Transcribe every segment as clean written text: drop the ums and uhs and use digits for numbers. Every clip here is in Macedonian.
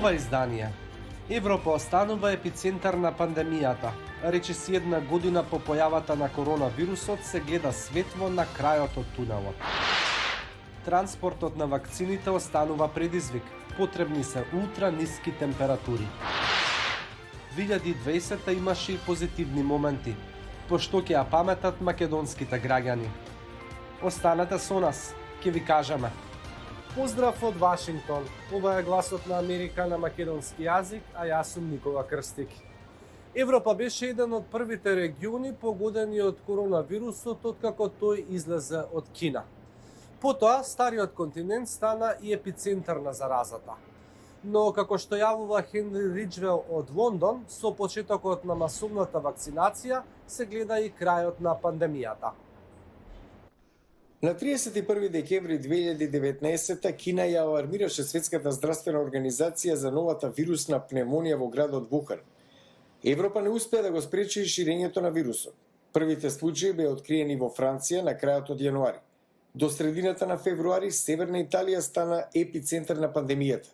ова издание. Европа останува епицентар на пандемијата. Речиси една година по појавата на коронавирусот се гледа светло на крајот од тунелот. Транспортот на вакцините останува предизвик. Потребни се ултра ниски температури. 2020 имаше и позитивни моменти, пошто ќе ја паметат македонските граѓани. Останете со нас, ќе ви кажеме. Поздрав од Вашингтон. Ова е гласот на Америка на македонски јазик, а јас сум Никола Крстик. Европа беше еден од првите региони погодени од коронавирусот откако тој излезе од Кина. Потоа, стариот континент стана и епицентар на заразата. Но, како што јавува Хенри Риджвел од Лондон, со почетокот на масовната вакцинација се гледа и крајот на пандемијата. На 31 декември 2019 Кина ја алармираше Светската здравствена организација за новата вирусна пневмонија во градот Вухан. Европа не успеа да го спречи ширењето на вирусот. Првите случаи беа откриени во Франција на крајот од јануари. До средината на февруари Северна Италија стана епицентар на пандемијата.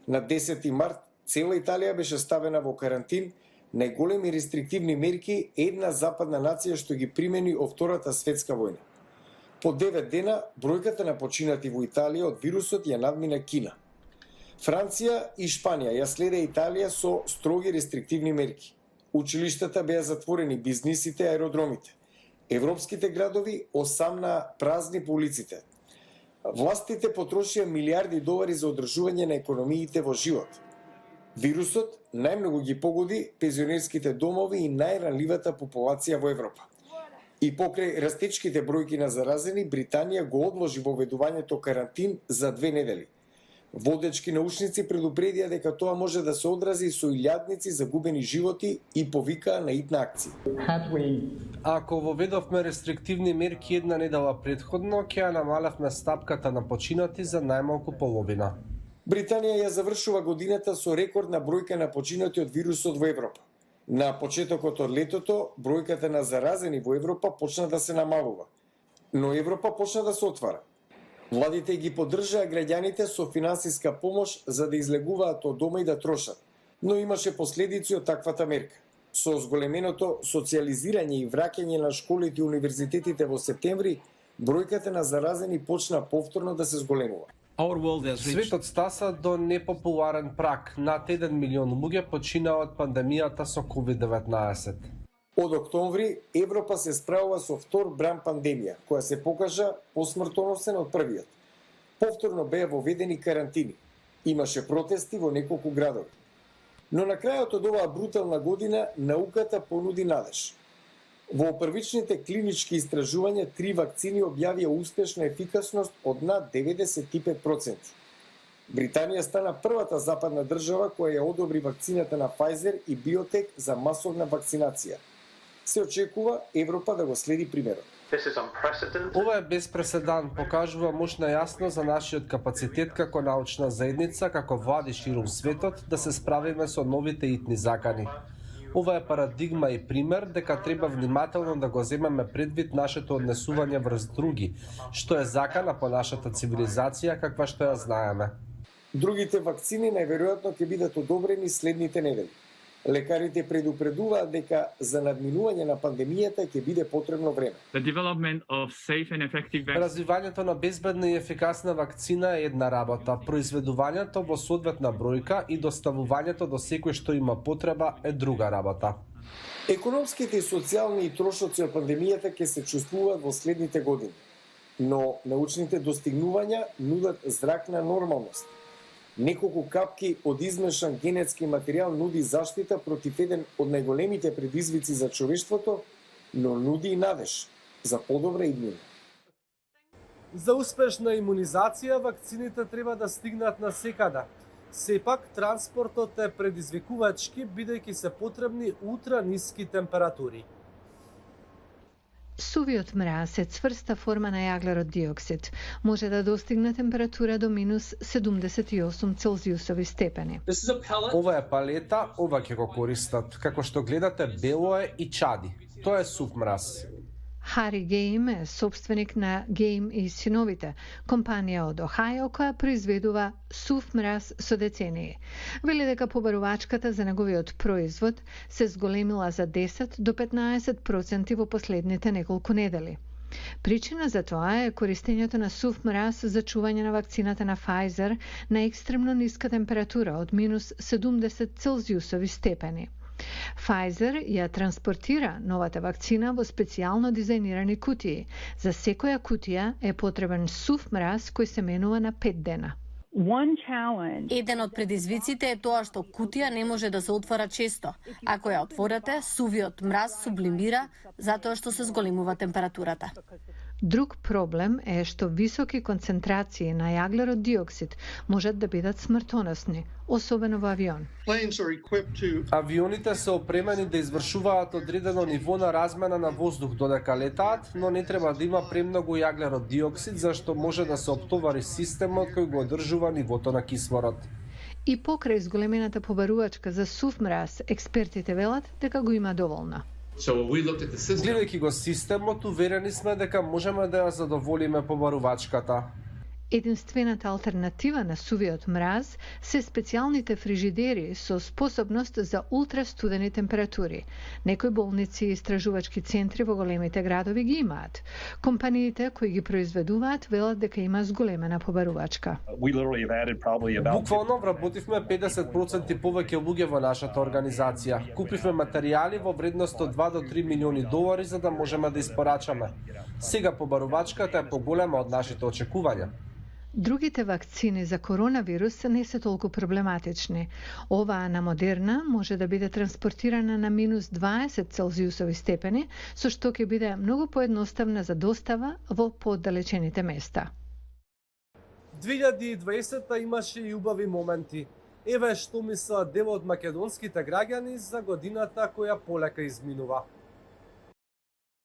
На 10 март цела Италија беше ставена во карантин, најголеми рестриктивни мерки една западна нација што ги примени од Втората светска војна. По 9 дена бројката на починати во Италија од вирусот ја надмина Кина. Франција и Шпанија ја следа Италија со строги рестриктивни мерки. Училиштата беа затворени, бизнисите, аеродромите. Европските градови осамна празни по улиците. Властите потрошија милиарди долари за одржување на економиите во живот. Вирусот најмногу ги погоди пензионерските домови и најранливата популација во Европа. И покрај растечките бројки на заразени, Британија го одложи воведувањето карантин за 2 недели. Водечки научници предупредија дека тоа може да се одрази со илјадници загубени животи и повикаа на итна акција. Ако воведовме рестриктивни мерки една недела предходно, ќе ја намалевме стапката на починати за најмалку половина. Британија ја завршува годината со рекордна бројка на починати од вирусот во Европа. На почетокот од летото, бројката на заразени во Европа почна да се намалува. Но Европа почна да се отвара. Владите ги поддржаа граѓаните со финансиска помош за да излегуваат од дома и да трошат. Но имаше последици од таквата мерка. Со зголеменото социализирање и враќање на школите и универзитетите во септември, бројката на заразени почна повторно да се зголемува. Светот стаса до непопуларен праг. Над 1 милион луѓе починаа од пандемијата со COVID-19. Од октомври Европа се справува со втор бран пандемија, која се покажа посмртоносен од првиот. Повторно беа воведени карантини. Имаше протести во неколку градови. Но на крајот од оваа брутална година науката понуди надеж. Во првичните клинички истражувања 3 вакцини објавија успешна ефикасност од над 95%. Британија стана првата западна држава која ја одобри вакцината на Pfizer и Biotech за масовна вакцинација. Се очекува Европа да го следи примерот. Ова е без преседан, покажува мощна јасно за нашиот капацитет како научна заедница, како влади ширум светот да се справиме со новите итни закани. Ова е парадигма и пример дека треба внимателно да го земеме предвид нашето однесување врз други, што е закана по нашата цивилизација каква што ја знаеме. Другите вакцини најверојатно ќе бидат одобрени следните недели. Лекарите предупредуваат дека за надминување на пандемијата ќе биде потребно време. Развивањето на безбедна и ефикасна вакцина е една работа, произведувањето во соодветна бројка и доставувањето до секој што има потреба е друга работа. Економските и социјални трошоци од пандемијата ќе се чувствуваат во следните години, но научните достигнувања нудат зрак на нормалност. Неколку капки од измешан генетски материјал нуди заштита против еден од најголемите предизвици за човештвото, но нуди и надеж за подобра иднина. За успешна имунизација вакцините треба да стигнат на секада. Сепак, транспортот е предизвикувачки, бидејќи се потребни ултра ниски температури. Сувиот мраз е цврста форма на јаглерод диоксид. Може да достигне температура до минус 78 целзиусови степени. Ова е палета, ова ќе го користат. Како што гледате, бело е и чади. Тоа е сув мраз. Harry Game е собственик на Game и синовите, компанија од Охајо која произведува сув мраз со децении. Вели дека побарувачката за неговиот производ се зголемила за 10 до 15% во последните неколку недели. Причина за тоа е користењето на сув мраз за чување на вакцината на Pfizer на екстремно ниска температура од минус 70 целзиусови степени. Pfizer ја транспортира новата вакцина во специјално дизајнирани кутии. За секоја кутија е потребен сув мраз кој се менува на 5 дена. Еден од предизвиците е тоа што кутија не може да се отвора често. Ако ја отворите, сувиот мраз сублимира затоа што се зголемува температурата. Друг проблем е што високи концентрации на јаглерод диоксид можат да бидат смртоносни, особено во авион. Авионите се опремени да извршуваат одредено ниво на размена на воздух додека летаат, но не треба да има премногу јаглерод диоксид зашто може да се оптовари системот кој го одржува нивото на кислород. И покрај зголемената побарувачка за сув мраз, експертите велат дека го има доволно. Гледајќи го системот, уверени сме дека можеме да ја задоволиме побарувачката. Единствената алтернатива на сувиот мраз се специјалните фрижидери со способност за ултрастудени температури. Некои болници и истражувачки центри во големите градови ги имаат. Компаниите кои ги произведуваат велат дека има зголемена побарувачка. Буквално вработивме 50% повеќе луѓе во нашата организација. Купивме материјали во вредност од 2 до 3 милиони долари за да можеме да испорачаме. Сега побарувачката е поголема од нашите очекувања. Другите вакцини за коронавирус не се толку проблематични. Оваа на Модерна може да биде транспортирана на минус 20 целзиусови степени, со што ќе биде многу поедноставна за достава во пооддалечените места. 2020 имаше и убави моменти. Еве што мислат дел од македонските граѓани за годината која полека изминува.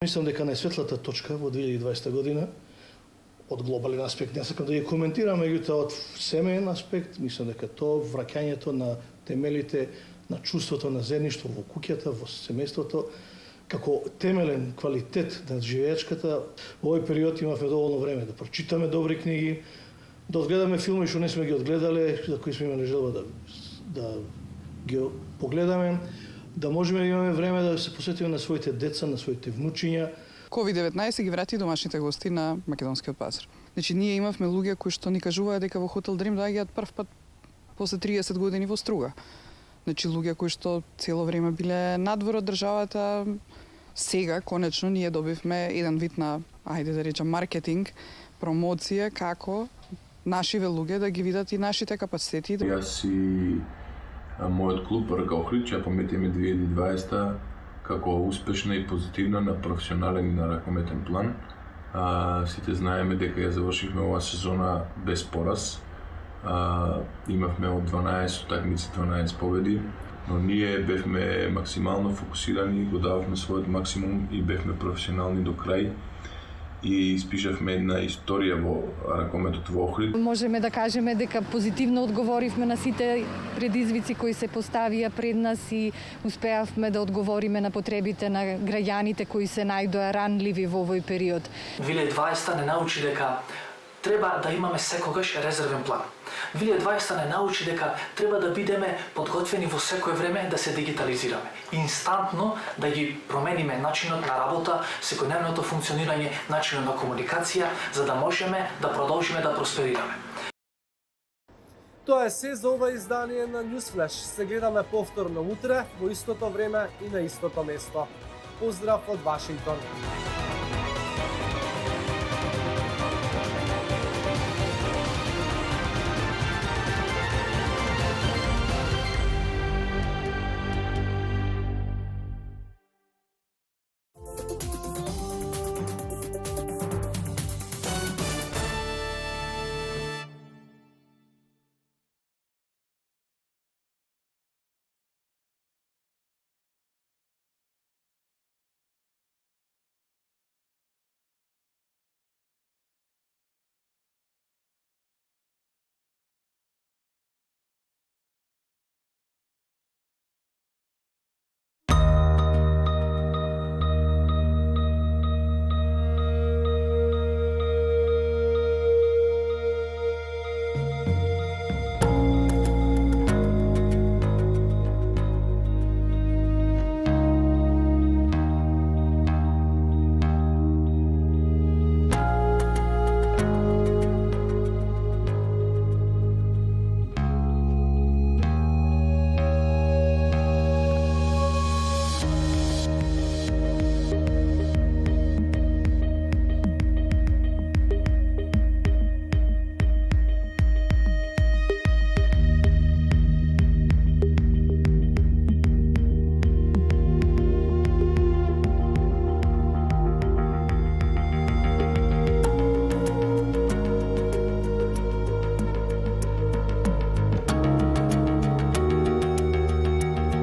Мислам дека најсветлата точка во 2020 година од глобален аспект не сакам да ја коментирам, меѓутоа од семеен аспект мислам дека тоа враќањето на темелите на чувството на заедништво во куќата, во семејството, како темелен квалитет на живеечката. Во овој период имавме доволно време да прочитаме добри книги, да одгледаме филми што не сме ги одгледале, за кои сме имале желба да ги погледаме, да можеме да имаме време да се посветиме на своите деца, на своите внучиња. COVID-19 ги врати домашните гости на македонскиот пазар. Значи, ние имавме луѓе кои што ни кажуваат дека во Хотел Дрим доаѓаат прв пат после 30 години во Струга. Значи, луѓе кои што цело време биле надвор од државата, сега, конечно, ние добивме еден вид на, ајде да речем, маркетинг, промоција, како нашиве луѓе да ги видат и нашите капацитети. Јас и мојот клуб РК Охрид ќе пометиме 2020 како успешна и позитивна на професионален и на ракометен план. Сите знаеме дека ја завршивме оваа сезона без пораз. Имавме од 12 утакмици 12 победи, но ние бевме максимално фокусирани, го дававме својот максимум и бевме професионални до крај. И испишавме една историја во ракометот во Охрид. Можеме да кажеме дека позитивно одговоривме на сите предизвици кои се поставија пред нас и успеавме да одговориме на потребите на граѓаните кои се најдоа ранливи во овој период. 2020 не научи дека треба да имаме секогаш резервен план. 2020 не научи дека треба да бидеме подготвени во секое време да се дигитализираме. Инстантно да ги промениме начинот на работа, секојдневното функционирање, начинот на комуникација, за да можеме да продолжиме да просперираме. Тоа е се за ова издание на Newsflash. Се гледаме повторно утре, во истото време и на истото место. Поздрав од Вашингтон.